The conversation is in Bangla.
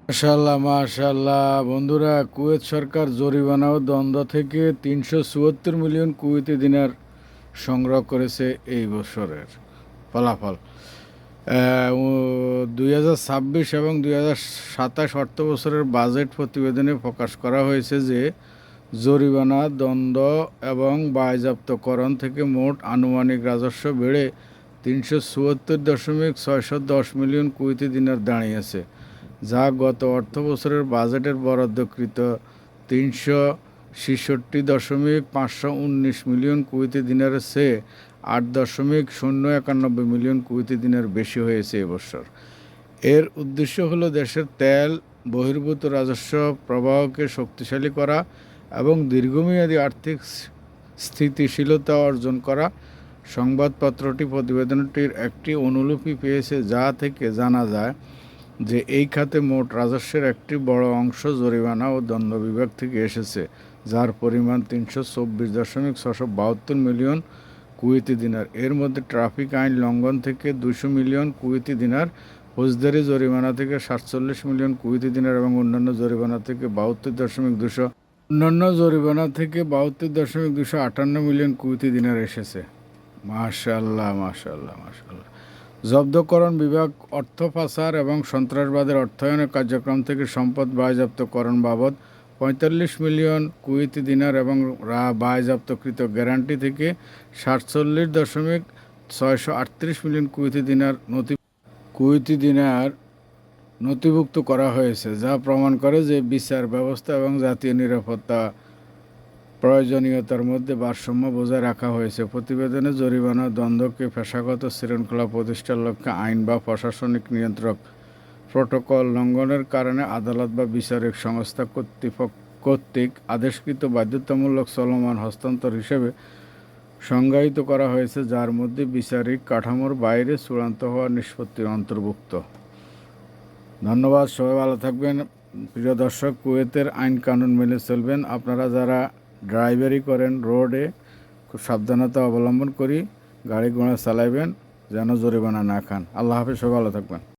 মাশাল্লাহ মাশাল্লাহ বন্ধুরা, কুয়েত সরকার জরিমানা ও দণ্ড থেকে ৩৭৪ মিলিয়ন কুয়েতি দিনার সংগ্রহ করেছে এই বছরের ফলাফল। 2026 এবং 2027 অর্থ বছরের বাজেট প্রতিবেদনে প্রকাশ করা হয়েছে যে জরিমানা, দণ্ড এবং বাজেয়াপ্তকরণ থেকে মোট আনুমানিক রাজস্ব বেড়ে ৩৭৪.৬১০ মিলিয়ন কুয়েতি দিনার দাঁড়িয়েছে, যা গত অর্থ বছরের বাজেটের বরাদ্দকৃত ৩৬৬.৫১৯ মিলিয়ন কুয়েতি দিনারের চেয়ে ৮.০৯১ মিলিয়ন কুয়েতি দিনার বেশি হয়েছে এবছর। এর উদ্দেশ্য হলো দেশের তেল বহির্ভূত রাজস্ব প্রবাহকে শক্তিশালী করা এবং দীর্ঘমেয়াদী আর্থিক স্থিতিশীলতা অর্জন করা। সংবাদপত্রটি প্রতিবেদনটির একটি অনুলিপি পেয়েছে, যা থেকে জানা যায় যে এই খাতে মোট রাজস্বের একটি বড় অংশ জরিমানা ও দণ্ড বিভাগ থেকে এসেছে, যার পরিমাণ ৩২৬.৬৭২ মিলিয়ন কুয়েতি দিনার। এর মধ্যে ট্রাফিক আইন লঙ্ঘন থেকে ২০০ মিলিয়ন কুয়েতি দিনার, ফৌজদারি জরিমানা থেকে ৪৭ মিলিয়ন কুয়েতি দিনার এবং অন্যান্য জরিমানা থেকে ৭২.২৫৮ মিলিয়ন কুয়েতি দিনার এসেছে। মাশাআল্লাহ মাশাআল্লাহ মাশাআল্লাহ। জব্দকরণ বিভাগ অর্থ পাচার এবং সন্ত্রাসবাদের অর্থায়নের কার্যক্রম থেকে সম্পদ বাজেয়াপ্তকরণ বাবদ ৪৫ মিলিয়ন কুয়েতি দিনার এবং বাজেয়াপ্তকৃত গ্যারান্টি থেকে ৪৭.৬৩৮ মিলিয়ন কুয়েতি দিনার নথিভুক্ত করা হয়েছে, যা প্রমাণ করে যে বিচার ব্যবস্থা এবং জাতীয় নিরাপত্তা প্রয়োজনীয়তার মধ্যে ভারসাম্য বজায় রাখা হয়েছে। প্রতিবেদনে জরিমানা দণ্ডকে পেশাগত শৃঙ্খলা প্রতিষ্ঠার লক্ষ্যে আইন বা প্রশাসনিক নিয়ন্ত্রক প্রোটোকল লঙ্ঘনের কারণে আদালত বা বিচারিক সংস্থা কর্তৃক আদেশকৃত বাধ্যতামূলক চলমান হস্তান্তর হিসেবে সংজ্ঞায়িত করা হয়েছে, যার মধ্যে বিচারিক কাঠামোর বাইরে চূড়ান্ত হওয়ার নিষ্পত্তির অন্তর্ভুক্ত। ধন্যবাদ, সবাই ভালো থাকবেন। প্রিয় দর্শক, কুয়েতের আইন কানুন মেনে চলবেন। আপনারা যারা ড্রাইভারি করেন, রোডে খুব সাবধানতা অবলম্বন করি গাড়ি ঘোড়া চালাইবেন, যেন জরিমানা না খান। আল্লাহ হাফেজ, সবাই ভালো থাকবেন।